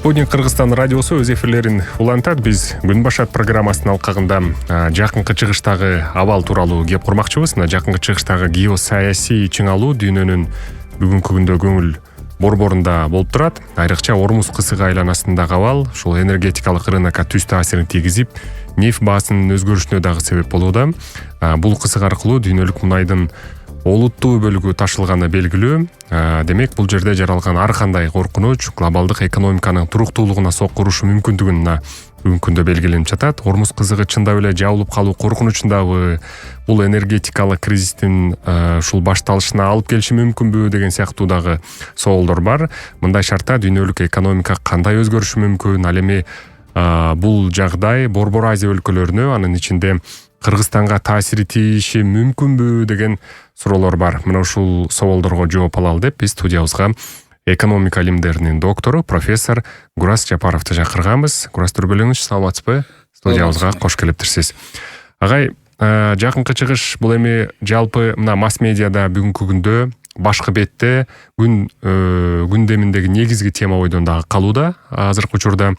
Спутник Кыргызстан радиосу өз эфирлерин улантат. Биз күн башат программасынын алкагында жакынкы чыгыштагы абал тууралуу кеп курмакчыбыз. Жакынкы чыгыштагы геосаясий чыңалуу дүйнөнүн бүгүнкү күндө көңүл борборунда болуп турат. Айрыкча Ормуз кысыгы айланасындагы абал ушул энергетикалык рынокко түз таасирин тийгизип, нефть баасынын өзгөрүшүнө дагы себеп болууда. Бул кысык аркылуу дүйнөлүк мунайдын олуттуу бөлүгү ташылганы белгилүү. Демек, бул жерде жаралган ар кандай коркунуч глобалдык экономиканын туруктуулугуна сокку урушу мүмкүндүгүн бүгүнкү күндө белгиленип жатат. Ормуз кызыгы чындап эле жабылып калуу коркунучундабы, бул энергетикалык кризистин ушул башталышына алып келиши мүмкүнбү деген сыяктуу дагы соолдор бар. Мындай шартта дүйнөлүк экономика кандай өзгөрүшү мүмкүн? Ал эми бул жагдай Борбор Азия өлкөлөрүнө, анын ичинде Кыргызстанга таасири тийиши мүмкүнбү деген суроолор бар. Мына ушул соолдорго жооп алалы деп биз студиябызга экономика илимдеринин доктору, профессор Гурас Жапаровду чакырганбыз. Гурас Дүрбөлөңүз, саламатсызбы? Студиябызга кош келиптирсиз. Агай, жакынкы чыгыш бул эми жалпы мына масс медиада бүгүнкү күндө башкы бетте күндеминдеги негизги тема бойдон дагы калууда. Азыркы учурда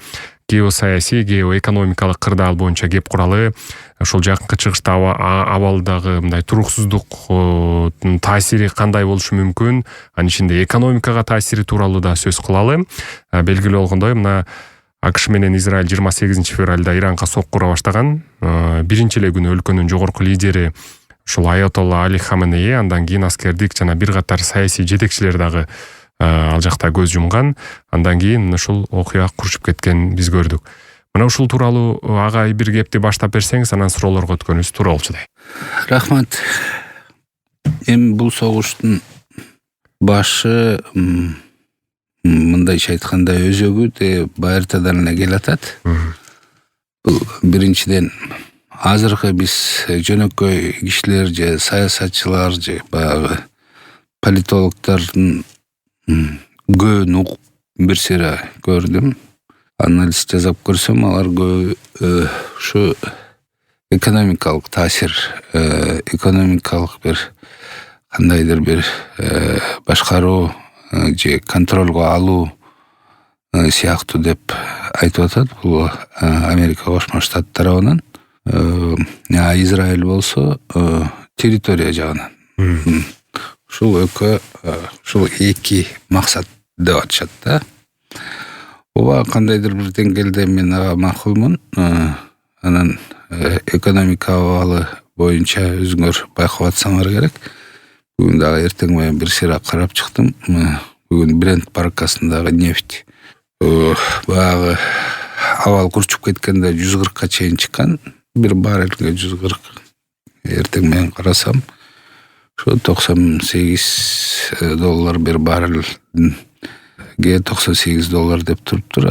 геосаясий, геоэкономикалык кырдаал боюнча кеп куралы, ошол жакынкы чыгышта абалдагы мындай туруксуздук таасири кандай болушу мүмкүн, анын ичинде экономикага таасири тууралуу да сөз кылалы. Белгилүү болгондой, мына АКШ менен Израиль 28 февралда Иранга сокку ура баштаган. Биринчи эле күнү өлкөнүн жогорку лидери ушул Аятолла Али Хаменеи, андан кийин аскердик жана бир катар саясий жетекчилер дагы ал жакта көз жумган. Андан кийин ушул окуя курчуп кеткен биз көрдүк. Мына ушул тууралуу агай бир кепти баштап берсеңиз, анан суроолорго өткөнүбүз туура болчудай. Рахмат. Эми бул согуштун башы мындайча айтканда өзөгү байыртадан эле келатат. Бул биринчиден азыркы биз жөнөкөй кишилер же саясатчылар же баягы политологдордун көбүн угуп бир сыйра көрдүм. Анализ жасап көрсөм, алар ушу экономикалык таасир, экономикалык бир кандайдыр бир башкаруу же контролго алуу сыяктуу деп айтып атат. Бул Америка Кошмо Штат тарабынан. Израиль болсо территория жагынан. Ушул экөө, ушул эки максат деп атышат да. Ооба кандайдыр бир деңгээлде мен ага макулмун. Анан экономика абалы боюнча өзүңөр байкап атсаңар керек. Бүгүн дагы эртең менен бир сыйра карап чыктым. Бүгүн Брент баркасындагы нефть баягы абал курчуп кеткенде 140ка чейин чыккан. Бир баррелге 140. Эртең менен карасам, ошо $98 бир баррелге $98 деп туруптур.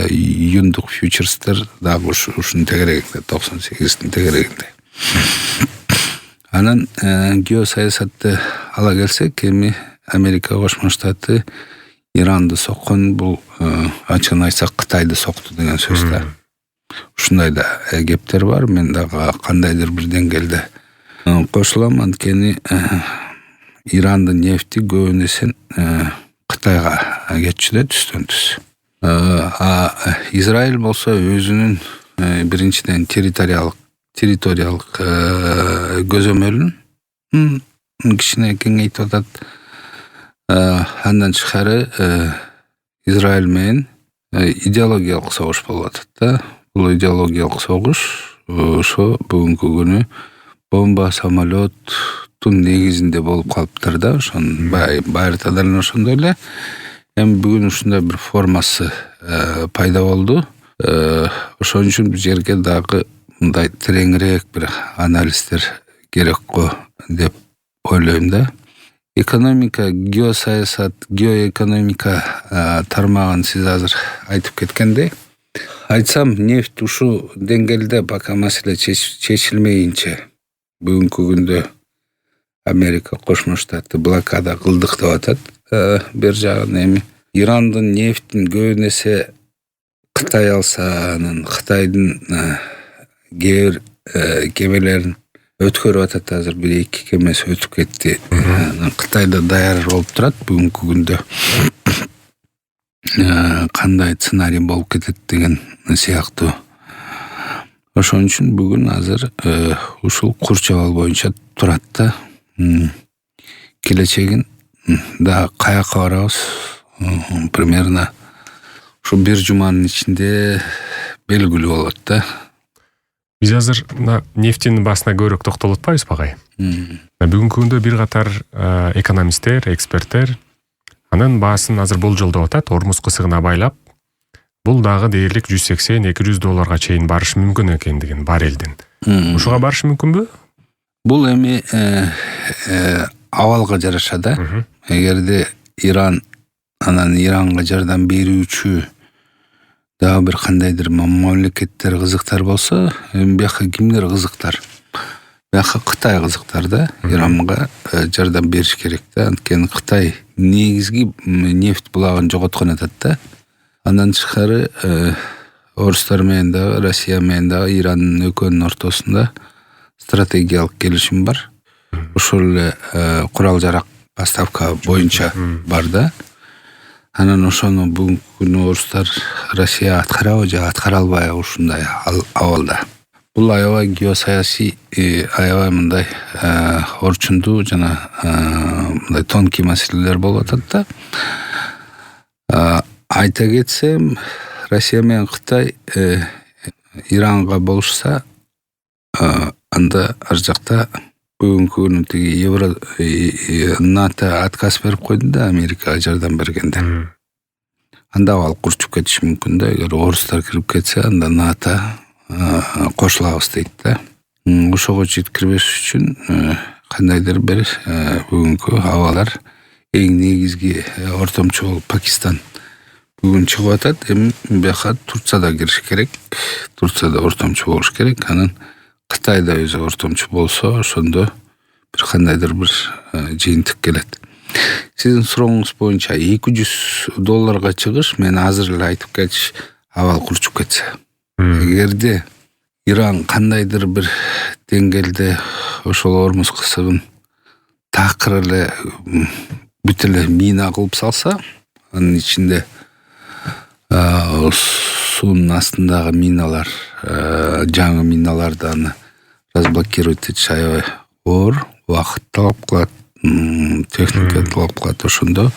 Июндук фьючерстер дагы ушунун тегерегинде, 98-тин тегерегинде. Анан геосаясатты ала келсек, эми Америка Кошмо Штаты Иранды соккон, бул ачыгын айтсак Кытайды сокту деген сөз да. Ушундай да кептер бар. Мен дагы кандайдыр бир деңгээлде кошулам. Анткени Ирандын нефти көбүнесе Кытайга кетчү да, түстөн түз. Израиль болсо өзүнүн биринчиден территориялык көзөмөлүн кичине кеңейтип атат. Андан тышкары Израиль менен идеологиялык согуш болуп атат да. Бул идеологиялык согуш ошо бүгүнкү күнү бомба самолеттун негизинде болуп калыптыр да. Ошон байыртадан ошондой эле. Эми бүгүн ушундай бир формасы пайда болду. Ошон үчүн бул жерге дагы мындай тереңирээк бир анализдер керек го деп ойлойм да. Экономика, геосаясат, геоэкономика тармагын сиз азыр айтып кеткендей, айтсам, нефть ушу деңгээлде пока маселе чечилмейинче бүгүнкү күндө Америка Кошмо Штаты блокада кылдык деп атат. Бир жагын эми Ирандын нефтин көбүнесе Кытай алса, анан Кытайдын кемелерин өткөрүп атат. Азыр 1-2 кемеси өтүп кетти. Кытайда даяр болуп турат бүгүнкү күндө. кандай сценарий болуп кетет деген сыяктуу. Ошон үчүн бүгүн азыр ушул курч абал боюнча турат да. Келечегин да каяка барабыз? Примерно ушу бир жуманын ичинде белгилүү болот да. Биз азыр мына нефтинин баасына көбүрөөк токтолуп атпайбызбы агай? Бүгүнкү күндө бир катар экономисттер, эксперттер анын баасын азыр болжолдоп атат, Ормуз кысыгына байлап, бул дагы дээрлик $180-200 чейин барышы мүмкүн экендигин барелдин. Ушуга барышы мүмкүнбү? Бул эми абалга жараша да. Эгерде Иран анан Иранга жардам берүүчү дагы бир кандайдыр мамлекеттер кызыктар болсо, эми бияка кимдер кызыктар? Бияка Кытай кызыктар да. Иранга жардам бериш керек да. Анткени Кытай негизги нефть булагын жоготкон атат да. Андан тышкары орустар менен дагы, Россия менен дагы Ирандын экөөнүн ортосунда стратегиялык келишим бар. Ошол эле курал жарак поставка боюнча бар да. Анан ошону бүгүнкү күнү орустар Россия аткарабы же аткара албайбы ушундай абалда. Бул аябай геосаясий, аябай мындай орчундуу жана мындай тонкий маселелер болуп атат да. Айта кетсем, Россия менен Кытай Иранга болушса, анда ар жакта бүгүнкү күнү тиги НАТО отказ берип койду да, Америкага жардам бергенде. Анда ал курчуп кетиши мүмкүн да. Эгер орустар кирип кетсе, анда НАТО кошулабыз дейт да. Ошого жеткирбеш үчүн кандайдыр бир бүгүнкү абалар эң негизги ортомчу болуп Пакистан бүгүн чыгып атат. Эми бияка Турция да кириш керек. Турция да ортомчу болуш керек. Анан Кытай да өзү ортомчу болсо, ошондо бир кандайдыр бир жыйынтык келет. Сиздин сурооңуз боюнча $200 чыгыш, мен азыр эле айтып кетиш, абал курчуп кетсе. Эгерде Иран кандайдыр бир деңгээлде ошол Ормуз кысыгын такыр эле бүт эле мина кылып салса, анын ичинде суунун астындагы миналар, жаңы миналарды аны разблокировать этиш аябай оор, убакыт талап кылат, техника талап кылат. Ошондо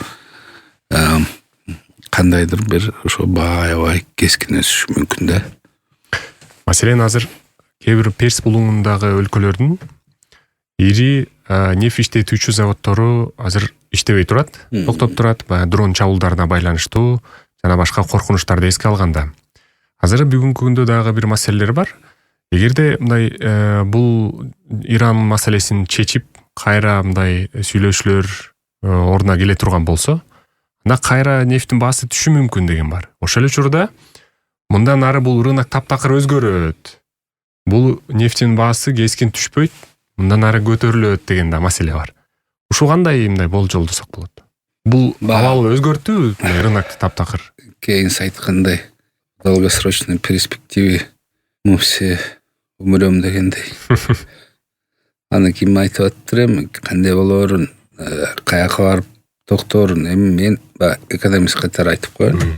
кандайдыр бир ошо баа аябай кескин өсүшү мүмкүн да. Маселен, азыр кээ бир Перс булуңундагы өлкөлөрдүн ири нефть иштетүүчү заводдору азыр иштебей турат, токтоп турат, дрон чабуулдарына байланыштуу жана башка коркунучтарды эске алганда. Азыр бүгүнкү күндө дагы бир маселелер бар. Эгерде мындай бул Иран маселесин чечип, кайра мындай сүйлөшүүлөр ордуна келе турган болсо, анда кайра нефтин баасы түшүшү мүмкүн деген бар. Ошол эле учурда мындан ары бул рынок таптакыр өзгөрөт. Бул нефтин баасы кескин түшпөйт, мындан ары көтөрүлөт деген да маселе бар. Ушу кандай мындай болжолдосок болот? Бул абал өзгөртүбү рынокты таптакыр? Кейнс айткандай, долгосрочной перспективе мы все умрем дегендей. Аны ким айтып аттыр эми, кандай болоорун, каяка барып токторун, эми мен экономист катары айтып коеюн.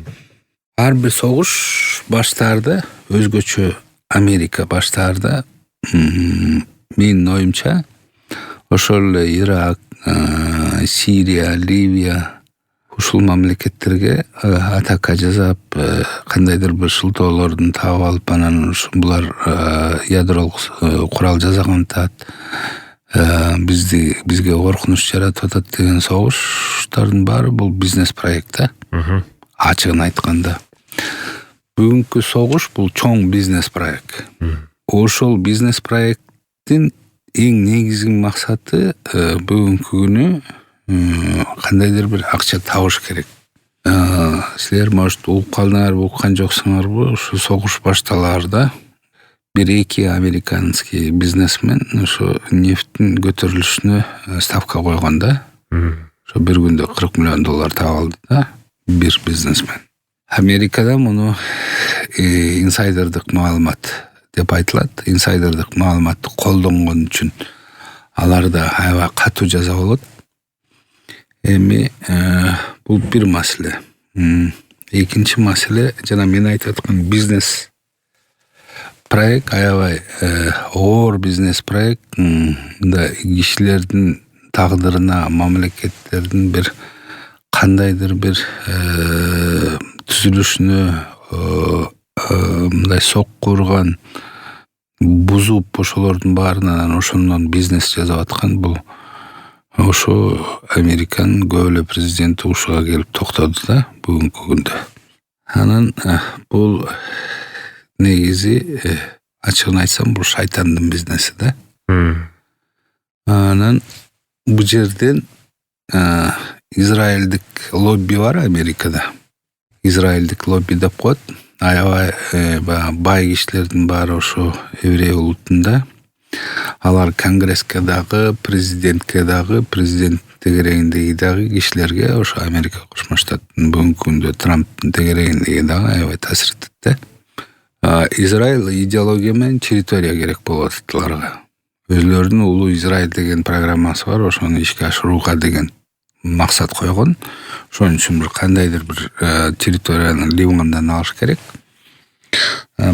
Ар бир согуш баштаарда, өзгөчө Америка баштаарда, менин оюмча, ошол эле Ирак, Сирия, Ливия, ушул мамлекеттерге атака жасап, кандайдыр бир шылтоолордун таап алып, анан булар ядролук курал жасагантат, бизге коркунуч жаратып атат деген согуштардын баары бул бизнес проект да. Ачыгын айтканда. Бүгүнкү согуш бул чоң бизнес проект. Ошол бизнес проекттин эң негизги максаты бүгүнкү күнү кандайдыр бир акча табыш керек. Силер может угуп калдыңарбы, уккан жоксуңарбы, ушу согуш башталаарда бир-эки американский бизнесмен ошо нефттин көтөрүлүшүнө ставка койгон да. Ошо бир күндө $40 миллион таап алды да, бир бизнесмен. Америкада муну инсайдердик маалымат деп айтылат. Инсайдердик маалыматты колдонгон үчүн аларда аябай катуу жаза болот. Эми бул бир маселе. Экинчи маселе жана мен айтып аткан бизнес проект аябай оор бизнес проект. Мында кишилердин тагдырына, мамлекеттердин бир кандайдыр бир түзүлүшүнө мындай сокку урган, бузуп ошолордун баарынан ошондон бизнес жасап аткан бул ошо Американын көп эле президенти ушуга келип токтоду да бүгүнкү күндө. Анан бул негизи ачыгын айтсам бул шайтандын бизнеси да. Анан бул жерден Израилдик лобби бар Америкада. Израилдик лобби деп коет. Аябай бай кишилердин баары ошо еврей улутунда. Алар конгресске дагы, президентке дагы, президент тегерегиндеги дагы кишилерге ошо Америка Кошмо Штаттын бүгүнкү күндө Трамптын тегерегиндеги дагы аябай таасир этет да. Израиль идеология менен территория керек болуп атат аларга. Өзлөрүнүн улуу Израиль деген программасы бар, ошону ишке ашырууга деген максат койгон. Ошон үчүн бир кандайдыр бир территорияны Ливандан алыш керек.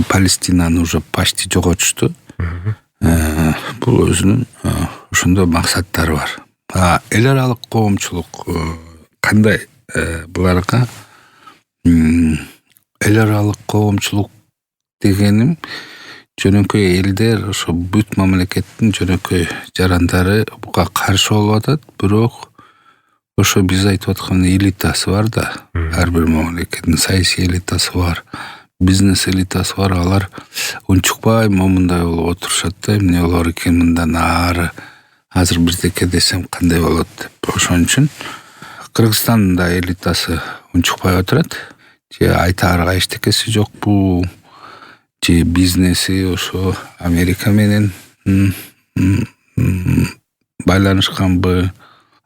Палестинаны уже почти жоготушту. Бул өзүнүн ошондой максаттары бар. Эл аралык коомчулук кандай буларга эл аралык коомчулук дегеним жөнөкөй элдер, ошо бүт мамлекеттин жөнөкөй жарандары буга каршы болуп атат, бирок ошо биз айтып аткан элитасы бар да. Ар бир мамлекеттин саясий элитасы бар, бизнес элитасы бар. Алар унчукпай момундай болуп отурушат да, эмне болор экен мындан ары, азыр бирдеке десем кандай болот деп. Ошон үчүн Кыргызстандын да элитасы унчукпай отурат. Же айтаарга эчтекеси жок, бул же бизнеси ошо Америка менен байланышканбы,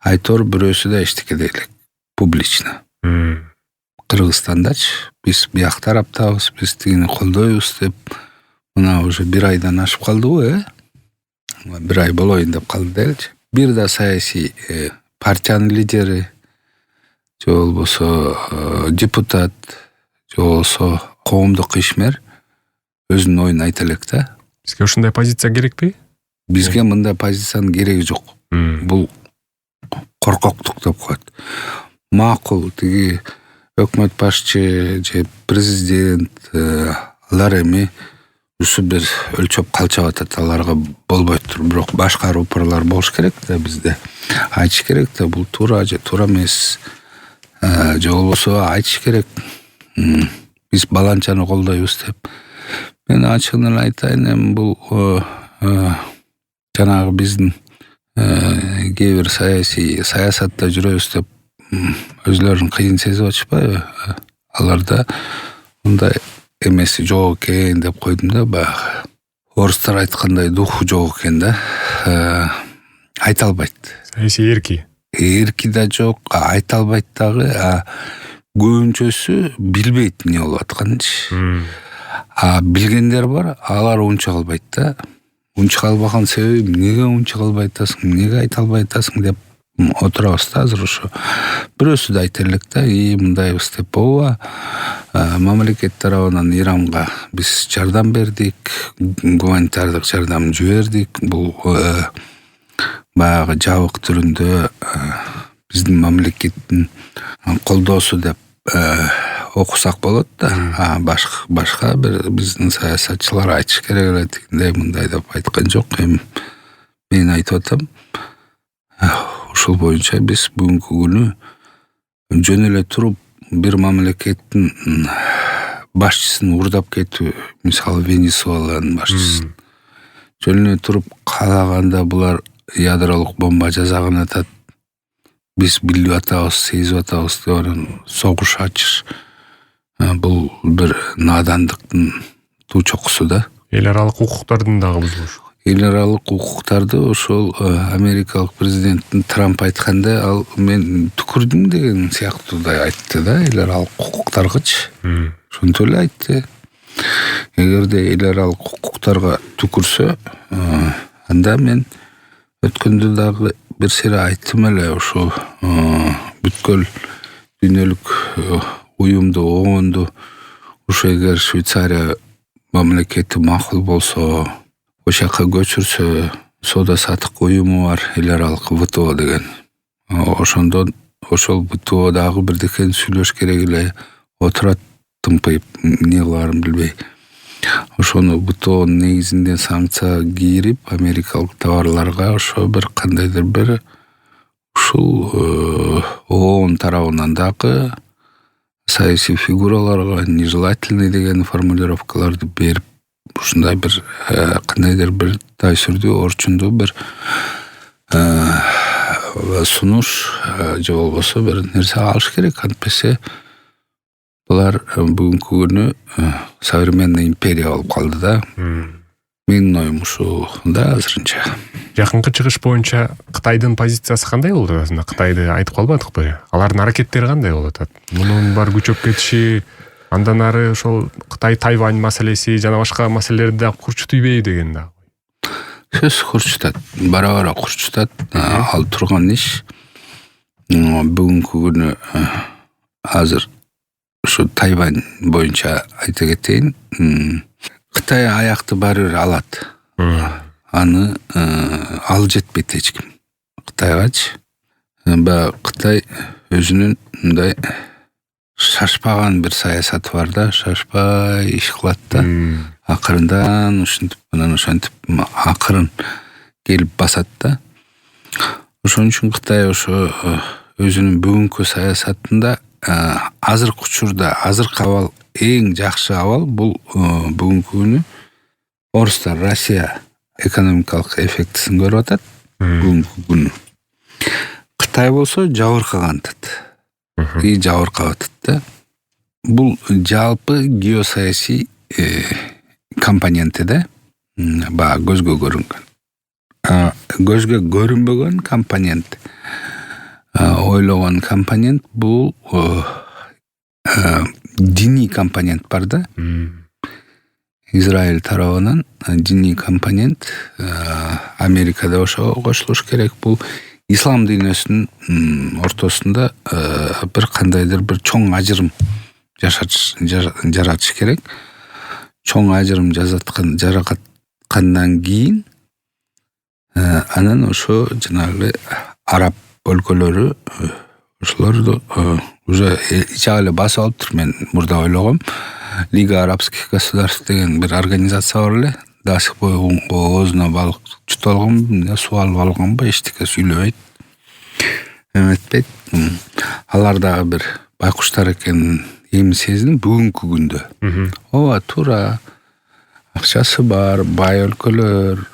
айтор бирөөсү да эчтеке дейт элек публично. Кыргызстандачы биз бияк тараптабыз, биз тигини колдойбуз деп мына уже бир айдан ашып калдыбы, бир ай болоюн деп калды делчи. Бир да саясий партиянын лидери же болбосо депутат же болбосо коомдук ишмер өзүнүн оюн айта элек да. Бизге ушундай позиция керекпи? Бизге мындай позициянын кереги жок. Бул коркоктук деп коет. Макул тиги өкмөт башчы же президент алар эми ушу бир өлчөп калчап атат, аларга болбойтур. Бирок башка рупорлор болуш керек да бизде. Айтыш керек да бул туура же туура эмес. Же болбосо айтыш керек биз баланчаны колдойбуз деп. Мен ачыгын айтайын, эми бул жанагы биздин кээ бир саясатта жүрөбүз деп өзлөрүн кыйын сезип атышпайбы? Аларда мындай эмеси жок экен деп койдум да баягы. Орустар айткандай духу жок экен да. Айта албайт. Саясий эрки. Эрки да жок, айта албайт дагы. Көбүнчөсү билбейт эмне болуп атканынчы. Билгендер бар, алар унчук албайт да. Унчук албаган себеби эмнеге унчук албай атасың, эмнеге айта албай атасың деп отурабыз да азыр ошо. Бирөөсү да айта элек да, мындайбыз деп. Ооба, мамлекет тарабынан Иранга биз жардам бердик, гуманитардык жардам жибердик. Бул баягы жабык түрүндө биздин мамлекеттин колдоосу деп окусак болот да. Башка бир биздин саясатчылар айтыш керек эле тигиндей мындай деп айткан жок. Эми мен айтып атам, ушул боюнча биз бүгүнкү күнү жөн эле туруп бир мамлекеттин башчысын урдап кетүү, мисалы Венесуэланын башчысын жөн эле туруп каалаганда булар ядролук бомба жасаган атат, биз билип атабыз, сезип атабыз деп анан согуш ачыш, бул бир надандыктын туу чокусу да. Эл аралык укуктардын дагы бузулушу. Эл аралык укуктарды ошол америкалык президенттин Трамп айтканда ал мен түкүрдүм деген сыяктуудай айтты да, эл аралык укуктаргычы. Ошентип эле айтты. Эгерде эл аралык укуктарга түкүрсө, анда мен өткөндө дагы бир сере айттым эле, ошо бүткүл дүйнөлүк уюмду оонду ушу эгер Швейцария мамлекети макул болсо, ошол жака көчүрсө, соода саттык уюму бар, эл аралык ВТО деген. Ошондон ошол ВТОдагы бирдекени сүйлөш керек эле, отурат тымпайып эмне кылаарын билбей. Ошону ВТОнун негизинде санкция кирип, америкалык товарларга ошо бир кандайдыр бир ушул ООН тарабынан дагы саясий фигураларга нежелательный деген формулировкаларды берип, ушундай бир кандайдыр бир таасирдүү, орчундуу бир сунуш же болбосо бир нерсе алыш керек. Антпесе булар бүгүнкү күнү современный империя болуп калды да. Менин оюм ушул да азырынча. Жакынкы чыгыш боюнча Кытайдын позициясы кандай болду? Азында Кытайды айтып калбадыкпы? Алардын аракеттери кандай болуп атат? Мунун бар күчөп кетиши, андан ары ошол Кытай Тайвань маселеси жана башка маселелерди да курчутуйбайбы деген да. Сөз курчутат, бара-бара курчутат. Ал турган иш бүгүнкү күнү азыр ушу Тайвань боюнча айта кетейин. Кытай аякты баары бир алат. Аны ал жетпейт эч ким. Кытайгачы. Кытай өзүнүн мындай шашпаган бир саясаты бар да, шашпай иш кылат да. Акырындан ушинтип менен ошентип акырын келип басат да. Ошон үчүн Кытай ошо өзүнүн бүгүнкү саясатында азыркы учурда азыркы абал эң жакшы абал бул бүгүнкү күнү орустар Россия экономикалык эффектисин көрүп атат. Бүгүнкү күнү Кытай болсо жабыркагантат. Жабыркап атат да. Бул жалпы геосаясий компоненти да. Көзгө көрүнгөн. Көзгө көрүнбөгөн компонент. Ойлогон компонент бул диний компонент бар да. Израиль тарабынан диний компонент, Америкада ошого кошулуш керек. Бул ислам дүйнөсүнүн ортосунда бир кандайдыр бир чоң ажырым жаратыш керек. Чоң ажырым жараткандан кийин анан ошо жанагы араб өлкөлөрү ошолорду уже ичак эле басып алыптыр. Мен мурда ойлогом, Лига арабских государств деген бир организация бар эле. До сих пор оозуна балык жута алган, суу алып алганбы, эчтеке сүйлөбөйт, эметпейт. Алар дагы бир байкуштар экенин эми сездим бүгүнкү күндө. Ооба, туура. Акчасы бар, бай өлкөлөр,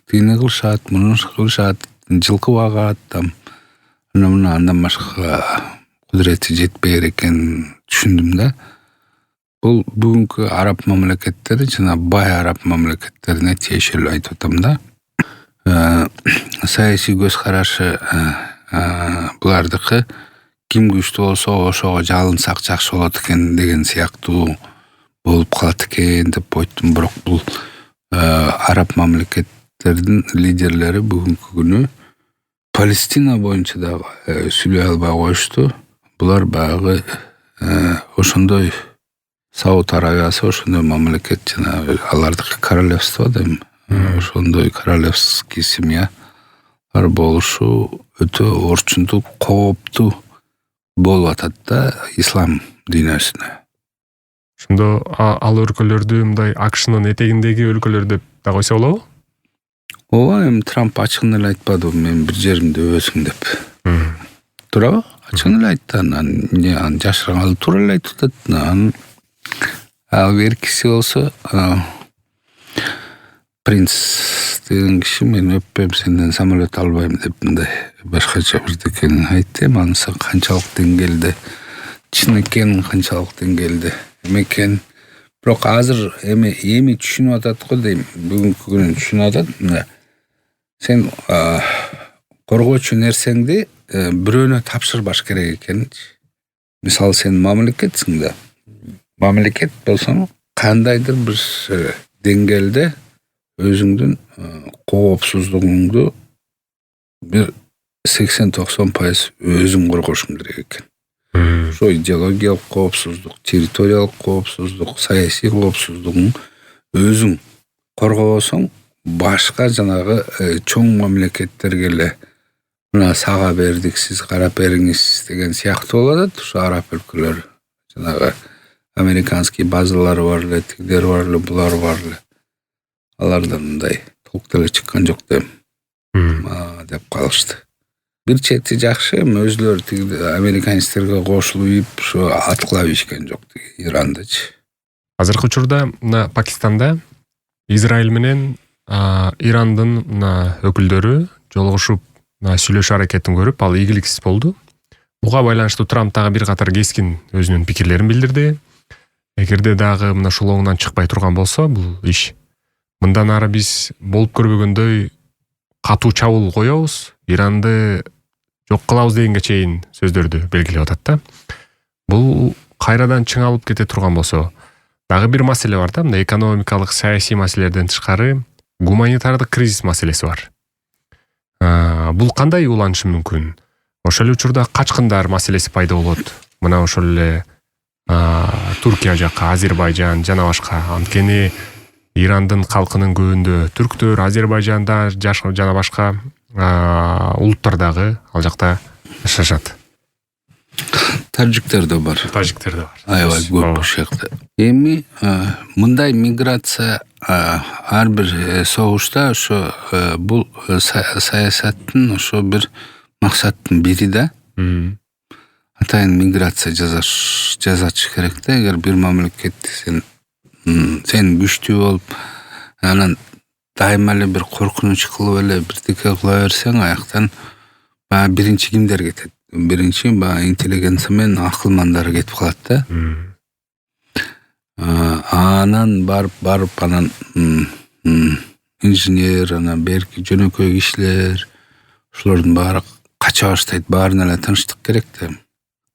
тигини кылышат, муну кылышат, жылкы багат, андан башка кудурети жетпейер экенин түшүндүм да. Бул бүгүнкү араб мамлекеттери жана бай араб мамлекеттерине тиешелүү айтып атам да. Саясий көз карашы булардыкы ким күчтүү болсо ошого жалынсак жакшы болот экен деген сыяктуу болуп калат экен деп ойттум. Бирок бул араб мамлекеттердин лидерлери бүгүнкү күнү Палестина боюнча да сүйлөй албай коюшту. Булар баягы ошондой Сауд Аравиясы, ошондой мамлекет жана алардыкы королевство дейм. Ошондой королевский семья бар болушу өтө орчундуу, кооптуу болуп атат да ислам дүйнөсүнө. Ошондо ал өлкөлөрдү мындай АКШнын этегиндеги өлкөлөр деп да койсо болобу? Ооба, эми Трамп ачыгын эле айтпадыбы, мен бир жеримди өбөсүң деп. Туурабы? Ачыгын эле айтты. Анан жашырган туура эле айтып атат. Ал беркиси болсо принц деген киши, мен өппөм, сенден самолет албайм деп мындай башкача бирдекени айтты. Анысы канчалык деңгээлде чын экенин, канчалык деңгээлде экен. Бирок азыр эми түшүнүп атат го дейм. Бүгүнкү күнү түшүнүп атат. Сен коргоочу нерсеңди бирөөнө тапшырбаш керек экен. Мисалы сен мамлекетсиң да. Мамлекет болсоң, кандайдыр бир деңгээлде өзүңдүн коопсуздугуңду бир 80-90% өзүң коргошуң керек экен. ошо идеологиялык коопсуздук, территориялык коопсуздук, саясий коопсуздугун өзүң коргобосоң, башка жанагы чоң мамлекеттерге эле мына сага бердик, сиз карап бериңиз деген сыяктуу болуп атат. Ошо араб өлкөлөр жанагы американский базалары бар эле, тигилер бар эле, булар бар эле. Алардан мындай толук деле чыккан жок деп калышты. Бир чети жакшы, өзүлөр тиги американецтерге кошулуп ошо аткылап ишкен жок Ирандычы. Азыркы учурда мына Пакистанда Израиль менен Ирандын мына өкүлдөрү жолугушуп сүйлөшүү аракетин көрүп, ал ийгиликсиз болду. Буга байланыштуу Трамп дагы бир катар кескин өзүнүн пикирлерин билдирди. Эгерде дагы мына ушул оңунан чыкпай турган болсо, бул иш мындан ары биз болуп көрбөгөндөй катуу чабуул коебуз, Иранды жок кылабыз дегенге чейин сөздөрдү белгилеп атат да. Бул кайрадан чыңалып кете турган болсо, дагы бир маселе бар да, мына экономикалык, саясий маселелерден тышкары гуманитардык кризис маселеси бар. Бул кандай уланышы мүмкүн? Ошол эле учурда качкындар маселеси пайда болот. Мына ошол эле Туркия жакка, Азербайжан жана башка. Анткени Ирандын калкынын көбүндө түрктөр, Азербайжанда жана башка улуттар дагы ал жакта жашашат. Таджиктер да бар. Аябай көп ошол жакта. Эми мындай миграция ар бир согушта ошо бул саясаттын ошо бир максаттын бири да. Атайын миграция жасатыш керек да. Эгер бир мамлекетте сен күчтүү болуп, анан дайыма эле бир коркунуч кылып эле бирдеке кыла берсең, аяктан биринчи кимдер кетет? Биринчи интеллигенция менен акылмандар кетип калат да. Анан барып анан инженер, анан берки жөнөкөй кишилер, ошолордун баары кача баштайт, баарына эле тынчтык керек да.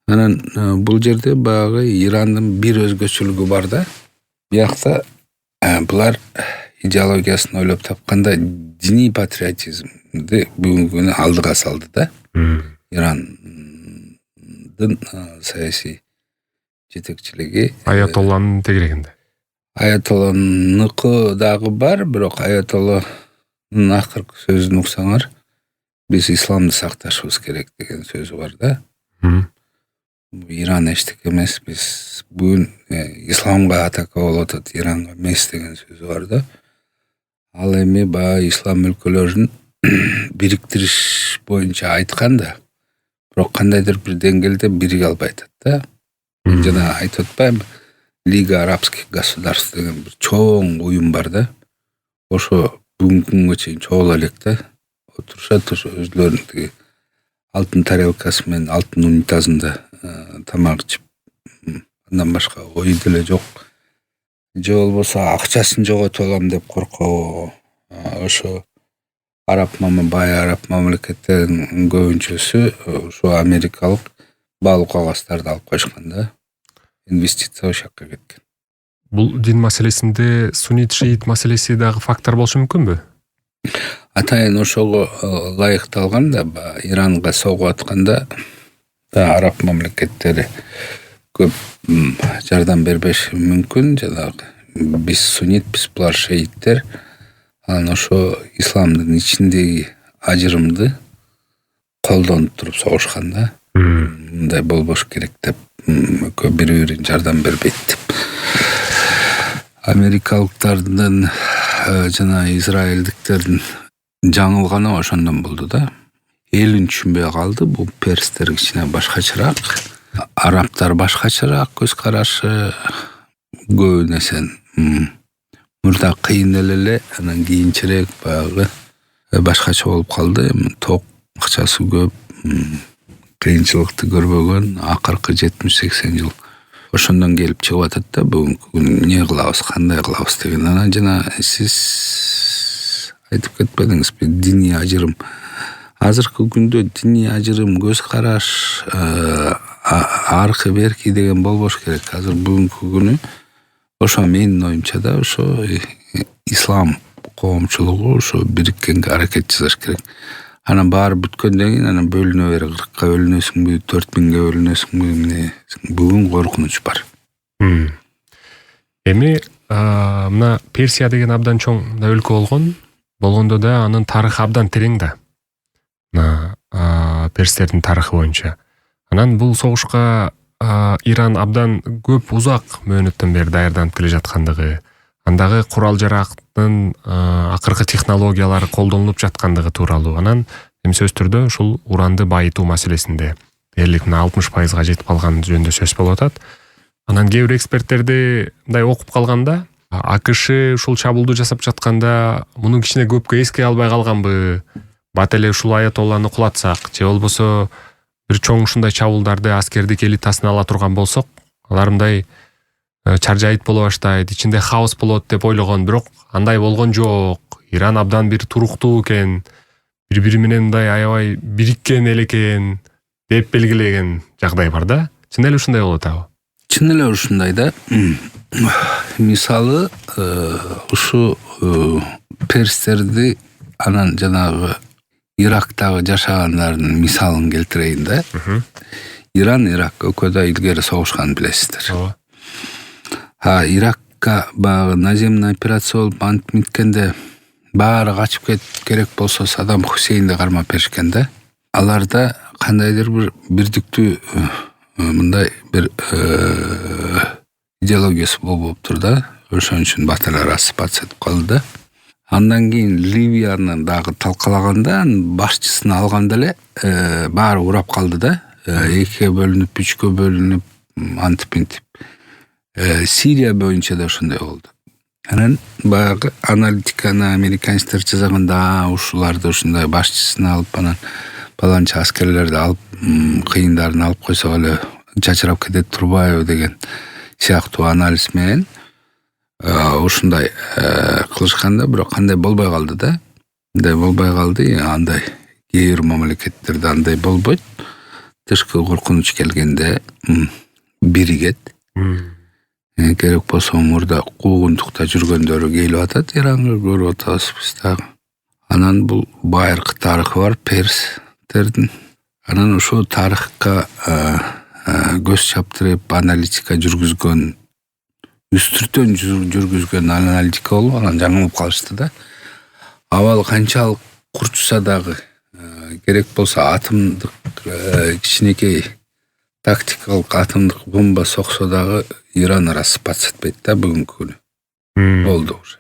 Анан бул жерде баягы Ирандын бир өзгөчөлүгү бар да. Биякта булар идеологиясын ойлоп тапканда диний патриотизмди бүгүнкү күнү алдыга салды да. Ирандын саясий жетекчилиги Аятолланын тегерегинде. Аятолланыкы дагы бар, бирок Аятолланын акыркы сөзүн уксаңар, биз исламды сакташыбыз керек деген сөзү бар да. Иран эчтеке эмес, биз бүгүн исламга атака болуп атат, Иранга эмес деген сөзү бар да. Ал эми ислам өлкөлөрүн бириктириш боюнча айткан да, бирок кандайдыр бир деңгээлде бириге албай атат да. Жана айтып атпайбы, Лига арабских государств деген бир чоң уюм бар да. Ошо бүгүнкү күнгө чейин чогула элек да. Отурушат, ошо өзлөрүнүн тиги алтын тарелкасы менен алтын унитазында тамак ичип, андан башка ой деле жок. Же болбосо акчасын жоготуп алам деп коркобу. Ошо бай араб мамлекеттердин көбүнчөсү ошо америкалык баалуу кагаздарды алып койшкан да. Инвестиция ошол жакка кеткен. Бул дин маселесинде суннит шиит маселеси дагы фактор болушу мүмкүнбү? Атайын ошого ылайыкталган да, Иранга согуп атканда араб мамлекеттери көп жардам бербеши мүмкүн. Жанагы биз суннит, биз булар шииттер. Анан ошо исламдын ичиндеги ажырымды колдонуп туруп согушкан да. Мындай болбош керек деп, бири-бирин жардам бербейт деп. Америкалыктардын жана израилдиктердин жаңылганы ошондон болду да. Элин түшүнбөй калды, бул перстер кичине башкачараак, арабтар башкачараак көз карашы, көп нерсен мурда кыйын эле, анан кийинчерээк баягы башкача болуп калды. Ток акчасы көп, кыйынчылыкты көрбөгөн, акыркы 70-80 жыл ошондон келип чыгып атат да. Бүгүнкү күн эмне кылабыз, кандай кылабыз деген. Анан жана сиз айтып кетпедиңизби, диний ажырым. Азыркы күндө диний ажырым, көз караш, аркы берки деген болбош керек. Азыр бүгүнкү күнү ошо менин оюмча да, ошо ислам коомчулугу ошо бириккенге аракет жасаш керек. Анан баары бүткөндөн кийин анан бөлүнө бер 40-ка бөлүнөсүңбү, 4000ге бөлүнөсүңбү, эмне бүгүн коркунуч бар. Эми мына Персия деген абдан чоң өлкө болгондо да анын тарыхы абдан терең да. Мына перстердин тарыхы боюнча. Анан бул согушка Иран абдан көп узак мөөнөттөн бери даярданып келе жаткандыгы, андагы курал-жарактын акыркы технологиялары колдонулуп жаткандыгы тууралуу. Анан эми сөз түрдө ушул уранды байытуу маселесинде дээрлик 60%га жетип калган жөнүндө сөз болуп атат. Анан кээ бир эксперттерди мындай окуп калганда, АКШ ушул чабуулду жасап жатканда муну кичине көпкө эскей албай калганбы? Бат эле ушул аятолланы кулатсак, же болбосо бир чоң ушундай чабуулдарды аскердик элитасын ала турган болсок, алар мындай чаржайыт боло баштайт, ичинде хаос болот деп ойлогон, бирок андай болгон жок. Иран абдан бир туруктуу экен, бири-бири менен мындай аябай бириккен эл экен деп белгилеген жагдай бар да. Чын эле ушундай болуп атабы? Чын эле ушундай да. Мисалы, ушу перстерди анан жанагы Ирактагы жашагандардын мисалын келтирейин да. Иран, Ирак экөө илгери согушканын билесиздер. Иракка баягы наземный операция болуп антип миткенде баары качып керек болсо Саддам Хусейнди кармап беришкен да. Аларда кандайдыр бир бирдиктүү мындай бир идеологиясы болуптур да. Ошон үчүн батыр арасы патсетип калды да. Андан кийин Ливияны дагы талкалаганда башчысын алганда эле баары урап калды да. 2-ге бөлүнүп, 3-кө бөлүнүп, антип. Сирия боюнча да ошондой болду. Анан баягы аналитиканы американецтер жазганда ушуларды ушундай башчысын алып, анан баланча аскерлерди алып, кыйындарын алып койсок эле чачырап кетет турбайбы деген сыяктуу анализ менен ушундай кылышканда, бирок кандай болбой калды да. Андай болбой калды, андай кээ бир мамлекеттерде андай болбойт. Тышкы коркунуч келгенде биригет. Керек болсо мурда куугунтукта жүргөндөрү келип атат, Иранга көрүп атабыз биз дагы. Анан бул байыркы тарыхы бар перстердин. Анан ошол тарыхка көз чаптырып аналитика жүргүзгөн, үстүртөн жүргүзгөн аналитика болуп, анан жаңылып калышты да. Абал канчалык курчса дагы, керек болсо атомдук кичинекей тактикалык атомдук бомба соксо дагы Иран распад этпейт да бүгүнкү күнү. Болду уже.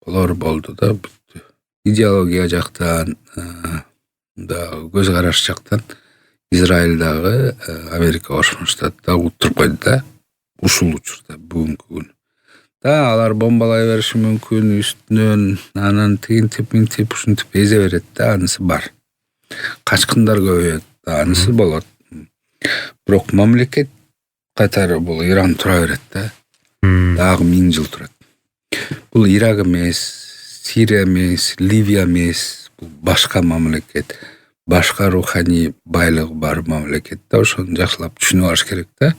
Болор болду да, бүттү. Идеология жактан, көз караш жактан Израиль дагы Америка Кошмо Штат дагы утуруп койду да. Ушул учурда бүгүнкү күнү. Да, алар бомбалай бериши мүмкүн, үстүнөн анан тигинтип ушинтип эзе берет да, анысы бар. Качкындар көбөйөт, анысы болот. Бирок мамлекет катары бул Иран тура берет да. Дагы 1000 жыл турат. Бул Ирак эмес, Сирия эмес, Ливия эмес, бул башка мамлекет, башка руханий байлыгы бар мамлекет да. Ошону жакшылап түшүнүп алыш керек да.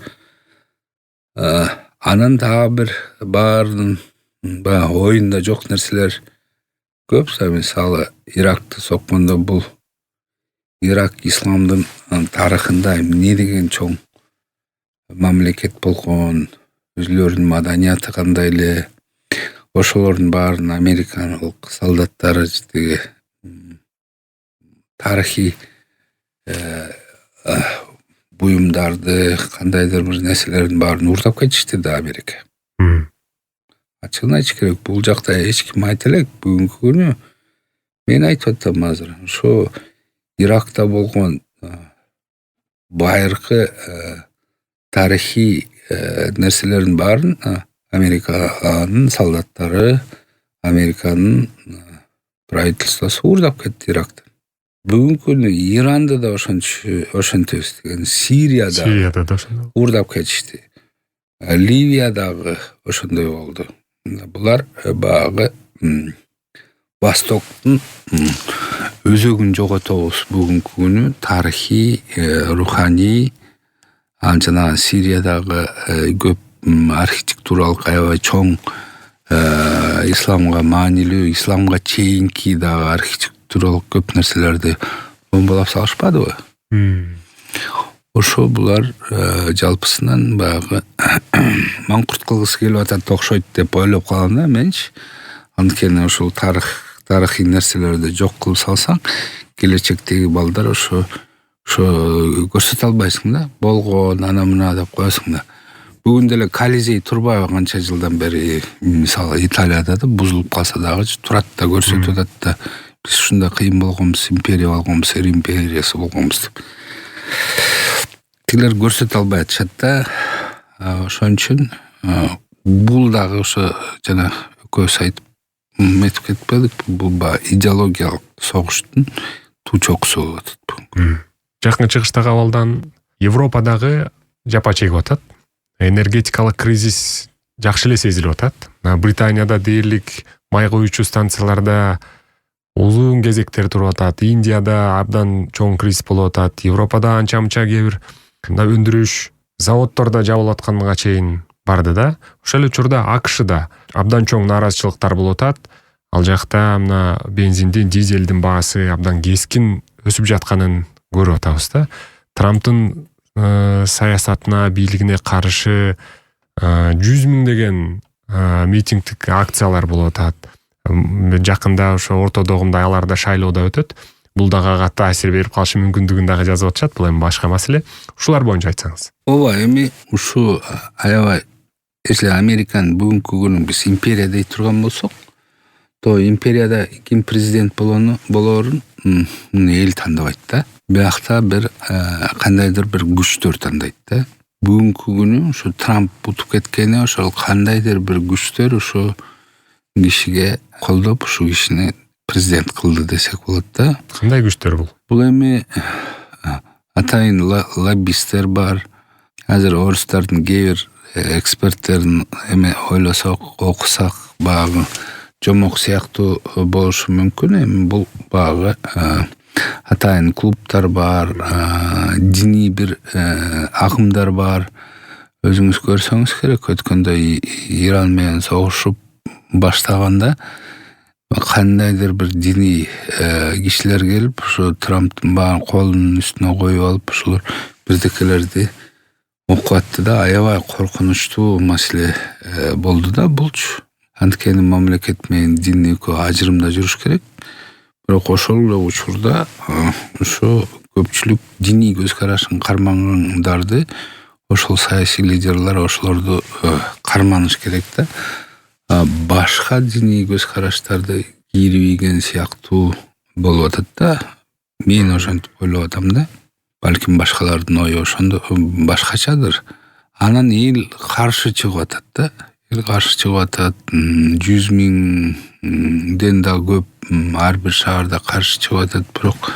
Анан дагы бир баардын оюнда жок нерселер көп. Мисалы, Иракты соккондо бул Ирак исламдын тарыхында эмне деген чоң мамлекет болгон, өзүлөрүнүн маданияты кандай эле, ошолордун баарын америкалык солдаттары тиги тарыхый буюмдарды, кандайдыр бир нерселердин баарын урдап кетишти да Америка. Ачыгын айтыш керек, бул жакта эч ким айта элек бүгүнкү күнү. Мен айтып атам азыр, ошо Иракта болгон байыркы тарыхый нерселердин баарын Американын солдаттары, Американын правительствосу урдап кетти Иракта. Бүгүнкү күнү Иранды да ошентебиз деген, Сирияда да ошондой. Урдап кетишти. Ливиядагы ошондой болду. Булар багы Востоктун өзөгүн жоготобуз бүгүнкү күнү, тарыхый, руханий, жана Сириядагы көп архитектуралык аябай чоң исламга маанилүү, исламга чейинки дагы туралы көп нерселерди бомбалап салышпадыбы? Ошо булар жалпысынан баягы маңкурт кылгысы келип атат окшойт деп ойлоп калам да менчи. Анткени ушул тарыхый нерселерди жок кылып салсаң, келечектеги балдар ошо көрсөтө албайсың да. Болгон ана мына деп коесуң да. Бүгүн деле Колизей турбайбы канча жылдан бери, мисалы Италияда да бузулуп калса дагы турат да көрсөтүп атат да. Биз ушундай кыйын болгонбуз, империя болгонбуз, Рим империясы болгонбуз деп. Тилер көрсөтө албай атышат да. Ошон үчүн бул дагы ошо жана экөөбүз айтып метип кетпедик, бул идеологиялык согуштун тучоксу болуп атат. Жакын чыгыштагы абалдан Европадагы жапа чегип атат. Энергетикалык кризис жакшы эле сезилип атат. Британияда дээрлик май коюучу станцияларда узун кезектер туруп атат. Индияда абдан чоң кризис болуп атат. Европада анча-мынча кээ бир өндүрүш заводдорда жабылып атканга чейин барды да. Ошол эле учурда АКШда абдан чоң нааразычылыктар болуп атат. Ал жакта мына бензиндин, дизелдин баасы абдан кескин өсүп жатканын көрүп атабыз да. Трамптын саясатына, бийлигине каршы 100 миңдеген митингдик акциялар болуп атат. Жакында ошо Орто Догумда аяларда шайлоодо өтөт. Бул дагы катты таасир берип калышы мүмкүндүгүн дагы жазып атышат. Бул эми башка маселе. Ушулар боюнча айтсаңыз. Ооба, эми ушу аябай эже Американын бүгүнкү күнүн биз империя дей турган болсок, то империяда ким президент болоорун эл тандабайт да. Биякта бир кандайдыр бир күчтөр тандайт да. Бүгүнкү күнү ушу Трамп утуп кеткени ошол кандайдыр бир күчтөр ошо кишиге колдоп, ушу кишини президент кылды десек болот да. Кандай күчтөр бул? Бул эми атайын лоббисттер бар. Азыр орустардын кээ бир эксперттерин эми ойлосок, окусак, багы жомок сыяктуу болушу мүмкүн. Эми бул багы атайын клубтар бар, диний бир агымдар бар. Өзүңүз көрсөңүз керек, өткөндө Иран менен согушуп баштаганда кандайдыр бир диний кишилер келип, ушу Трамптын баарын колунун үстүнө коюп алып, ушулар бирдекелерди окуп атты да. Аябай коркунучтуу маселе болду да булчу. Анткени мамлекет менен дин экөө ажырымда жүрүш керек. Бирок ошол эле учурда ошо көпчүлүк диний көз карашын кармагандарды, ошол саясий лидерлер ошолорду карманыш керек да. Башка диний көз караштарды кийирип сыяктуу болуп атат да. Мен ошентип ойлоп атам да. Балким башкалардын ою ошондо башкачадыр. Анан эл каршы чыгып атат да. Эл каршы чыгып атат. 100 миңден да көп ар бир шаарда каршы чыгып атат. Бирок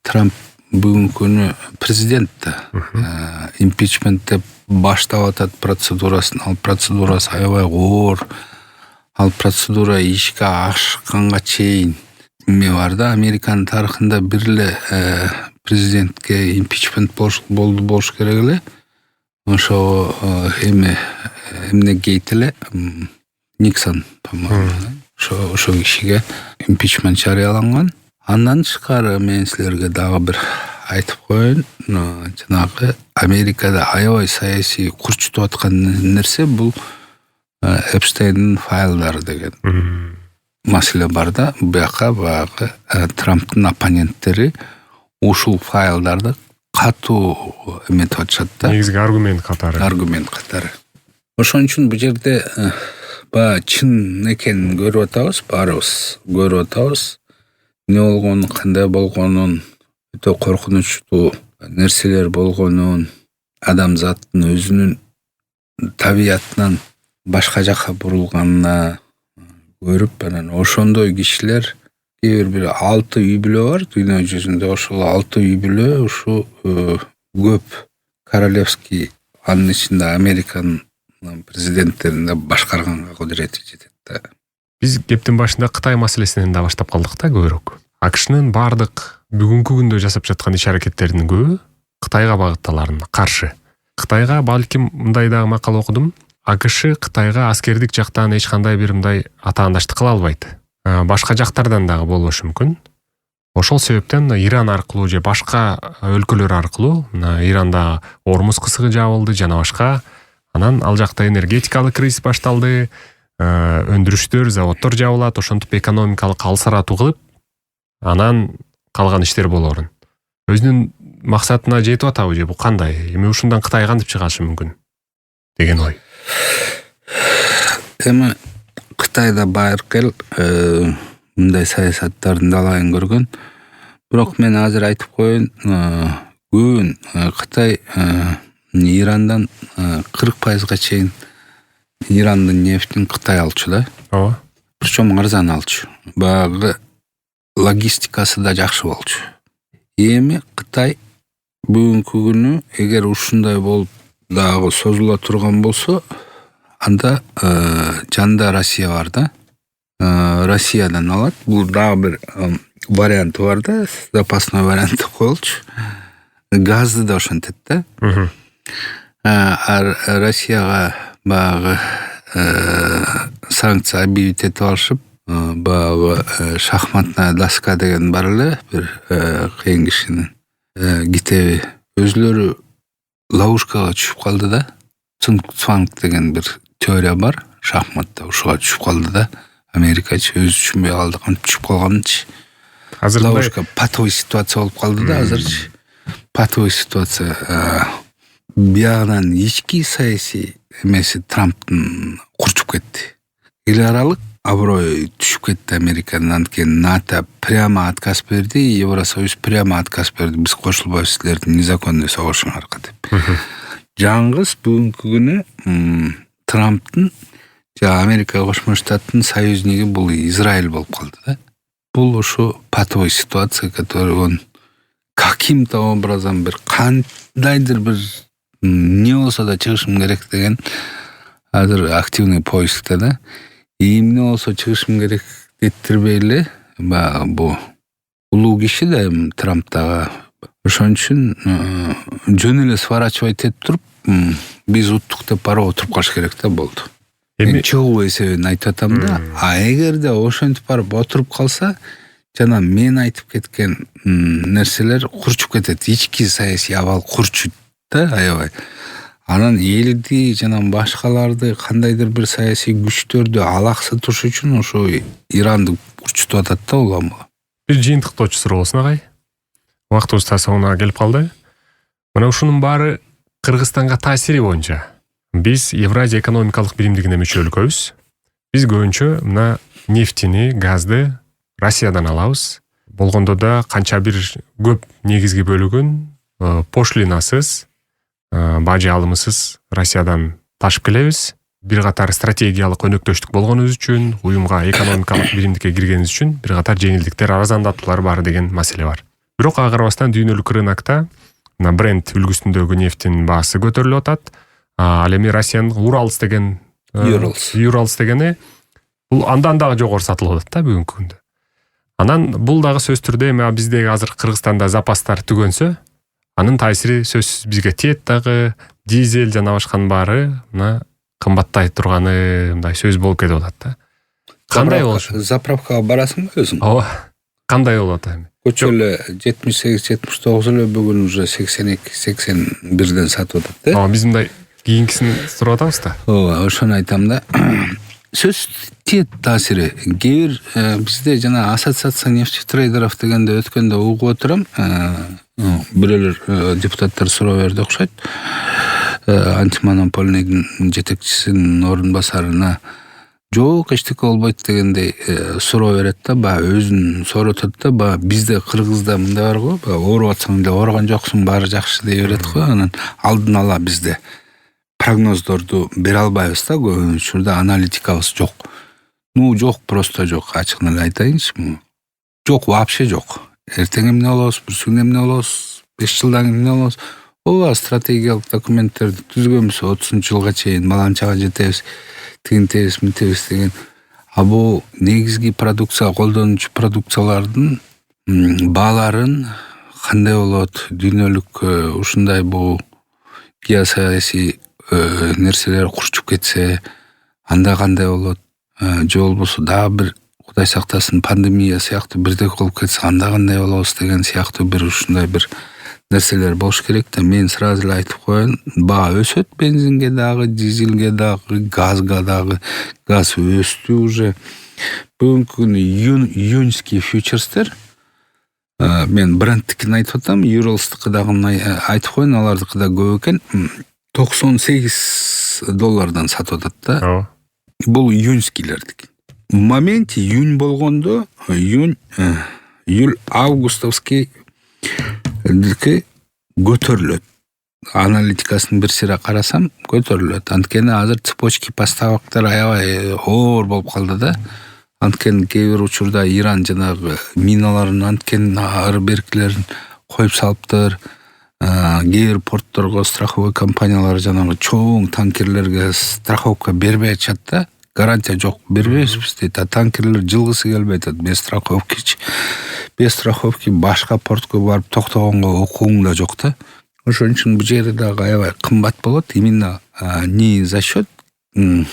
Трамп бүгүнкү күнү президент да. Импичмент деп баштап атат процедурасын. Ал процедурасы аябай оор. Ал процедура ишке ашканга чейин эме бар да. Американын тарыхында бир эле президентке импичмент болуш керек эле. Ошо эмне гейт эле Никсон, по-моему. Ошо кишиге импичмент жарыяланган. Андан тышкары мен силерге дагы бир айтып коеюн. Жанагы Америкада аябай саясий курчутуп аткан нерсе бул Эпстейндин файлдары деген маселе бар да. Бияка баягы Трамптын оппоненттери ушул файлдарды катуу эметип атышат да. Негизги аргумент катары. Ошон үчүн бул жерде чын экенин көрүп атабыз, баарыбыз көрүп атабыз. Не болгонун, кандай болгонун, өтө коркунучтуу нерселер болгонун, адамзаттын өзүнүн табиятынан башка жакка бурулганына көрүп, анан ошондой кишилер кээ бир 6 үй бүлө бар дүйнө жүзүндө. Ошол 6 үй бүлө ушу көп королевский, анын ичинде Американын президенттеринде башкарганга кудурети жетет да. Биз кептин башында Кытай маселесинен да баштап калдык да көбүрөөк. АКШнын бардык бүгүнкү күндө жасап жаткан иш аракеттеринин көбү Кытайга багытталарына каршы. Кытайга балким мындай дагы макала окудум. АКШ Кытайга аскердик жактан эч кандай бир мындай атаандаштык кыла албайт. Башка жактардан дагы болушу мүмкүн. Ошол себептен Иран аркылуу же башка өлкөлөр аркылуу Иранда Ормуз кысыгы жабылды жана башка. Анан ал жакта энергетикалык кризис башталды. Өндүрүштөр, заводдор жабылат, ошентип экономикалык алсаратуу кылып, анан калган иштер болорун. Өзүнүн максатына жетип атабы же бул кандай? Эми ушундан Кытай кантип чыгашы мүмкүн деген ой. Эми Кытайда байыркы мындай саясаттардын далайын көргөн. Бирок мен азыр айтып коеюн, көбүн Кытай Ирандан 40% чейин Ирандын нефтин Кытай алчу да. Ооба. Причем арзан алчу. Багы логистикасы да жакшы болчу. Эми Кытай бүгүнкү күнү эгер ушундай болуп дагы созула турган болсо, анда жанында Россия бар да. Россиядан алат. Бул дагы бир варианты бар да, запасной варианты коелчу. Газды да ошентет да. Россияга багы санкция объявить этип алышып, багы шахматная доска деген бар эле, бир кыйын кишинин китеби. Өзлөрү ловушкага түшүп калды да. Цунг деген бир теория бар, шахматта ушуга түшүп калды да. Америкачы өзү түшүнбөй калды, кантип түшүп калганынчы. Азыр ловушка патовый ситуация болуп калды да азырчы. Патовый ситуация. Биягынан ички саясий эмеси Трамптын курчуп кетти. Эл аралык аброй түшүп кетти Американын. Анткени НАТО прямо отказ берди, Евросоюз прямо отказ берди. Биз кошулбайбыз силердин незаконный согушуңарга деп. Жаңгыз бүгүнкү күнү Трамптын Америка Кошмо Штаттын союзниги бул Израиль болуп калды да. Бул ушу патовый ситуация, который он каким-то образом бир кандайдыр бир не болсо да чыгышым керек деген азыр активный поискте да. Эмне болсо чыгышым керек деттирбей эле бул улуу киши да Трамптагы. Ошон үчүн жөн эле сворачивать этип туруп, биз уттук деп барып отуруп калыш керек да болду. Мен чогуу эсебин айтып атам да. Эгерде ошентип барып отуруп калса, жана мен айтып кеткен нерселер курчуп кетет. Ички саясий абал курчуйт да, аябай. Анан элди жана башкаларды кандайдыр бир саясий күчтөрдү алаксытыш үчүн ошо Иранды курчутуп атат да улам. Бир жыйынтыктоочу суроо болсун агай. Убактыбыз да соңуна келип калды. Мына ушунун баары Кыргызстанга таасири боюнча биз Евразия экономикалык биримдигине мүчө өлкөбүз. Биз көбүнчө мына нефтини, газды Россиядан алабыз. Болгондо да канча бир көп негизги бөлүгүн пошлинасыз, бажы алымысыз Россиядан ташып келебиз. Бир катар стратегиялык өнөктөштүк болгонубуз үчүн, уюмга экономикалык биримдикке киргенибиз үчүн бир катар жеңилдиктер, арзандатуулар бар деген маселе бар. Бирок ага карабастан дүйнөлүк рынокто мына Brent үлгүсүндөгү нефтин баасы көтөрүлүп атат. Ал эми Россиянын Уралс деген Уралс дегени бул андан дагы жогору сатылып атат да бүгүнкү күндө. Анан бул дагы сөзсүз түрдө эми биздеги азыр Кыргызстанда запастар түгөнсө, анын таасири сөзсүз бизге тиет дагы. Дизель жана башканын баары мына кымбаттай турганы мындай сөз болуп кетип атат да. Кандай болушу? Заправкага барасыңбы өзүң? Ооба. Кандай болот эми? Көчө эле 78-79 эле бүгүн уже 82-81ден сатып атат да. Биз мындай кийинкисин сурап атабыз да. Ооба, ошону айтам да. Сөз тиет таасири. Кээ бир бизде жана ассоциация нефтетрейдеров дегенде өткөндө угуп отурам. Бирөөлөр депутаттар суроо берди окшойт. Антимонопольныйдын жетекчисинин орун басарына жок эчтеке болбойт дегендей суроо берет да, өзүн сооротот да, бизде Кыргызда мындай бар го, ооруп атсаң деле ооруган жоксуң, баары жакшы дей берет го. Анан алдын ала бизде прогноздорду бере албайбыз да, көп учурда аналитикабыз жок. Жок, просто жок, ачыгын эле айтайынчы. Жок, вообще жок. Эртең эмне болобуз, бүрсүн эмне болобуз, 5 жылдан эмне болобуз? Ооба, стратегиялык документтерди түзгөнбүз, 30-жылга чейин баланчага жетебиз, тигинтебиз, мынтебиз деген. Бул негизги продукция, колдонуучу продукциялардын бааларын кандай болот, дүйнөлүк ушундай бул геосаясий нерселер курчуп кетсе, анда кандай болот? Же болбосо дагы бир Кудай сактасын, пандемия сыяктуу бирдек болуп кетсе анда кандай болобуз деген сыяктуу бир ушундай бир нерселер болуш керек да. Мен сразу эле айтып коеюн, баа өсөт, бензинге дагы, дизелге дагы, газга дагы. Газ өстү уже. Бүгүнкү күнү июньский фьючерстер, мен брендтикин айтып атам, Urals'тыкы дагы айтып коеюн, алардыкы да көп экен. $98 сатып атат да. Бул июньскийлердики. В моменте июнь болгондо, июль августовский көтөрүлөт. Аналитикасын бир сыйра карасам, көтөрүлөт. Анткени азыр цепочки поставоктор аябай оор болуп калды да. Анткени кээ бир учурда Иран жанагы миналарын анткен ары-беркилерин коюп салыптыр. Кээ бир портторго страховой компаниялар жанагы чоң танкерлерге страховка бербей атышат да. Гарантия жок, бербейбиз дейт. Танкерлер жылгысы келбей атат без страховки. Без страховки башка портко барып токтогонго укугуң да жок да. Ошон үчүн бул жерде дагы аябай кымбат болот. Именно не за счет именно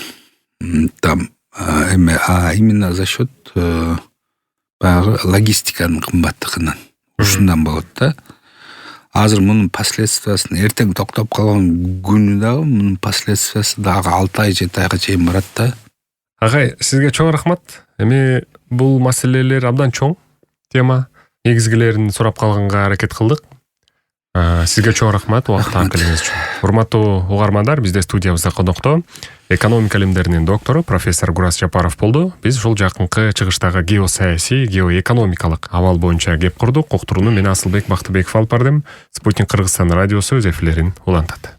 за счет баягы логистиканын кымбаттыгынан. Ушундан болот да. Азыр мунун последствиясын эртең токтоп калган күнү дагы мунун последствиясы дагы 6 ай 7 айга чейин барат да. Агай, сизге чоң рахмат. Эми бул маселелер абдан чоң тема. Негизгилерин сурап калганга аракет кылдык. Сизге чоң рахмат убакыт келиңиз үчүн. Урматтуу угармандар, бизде студиябызда конокто экономика илимдеринин доктору профессор Гурас Жапаров болду. Биз ушул жакынкы чыгыштагы геосаясий, геоэкономикалык абал боюнча кеп курдук. Уктурууну мен Асылбек Бактыбеков алып бардым. Спутник Кыргызстан радиосу өз эфирлерин улантат.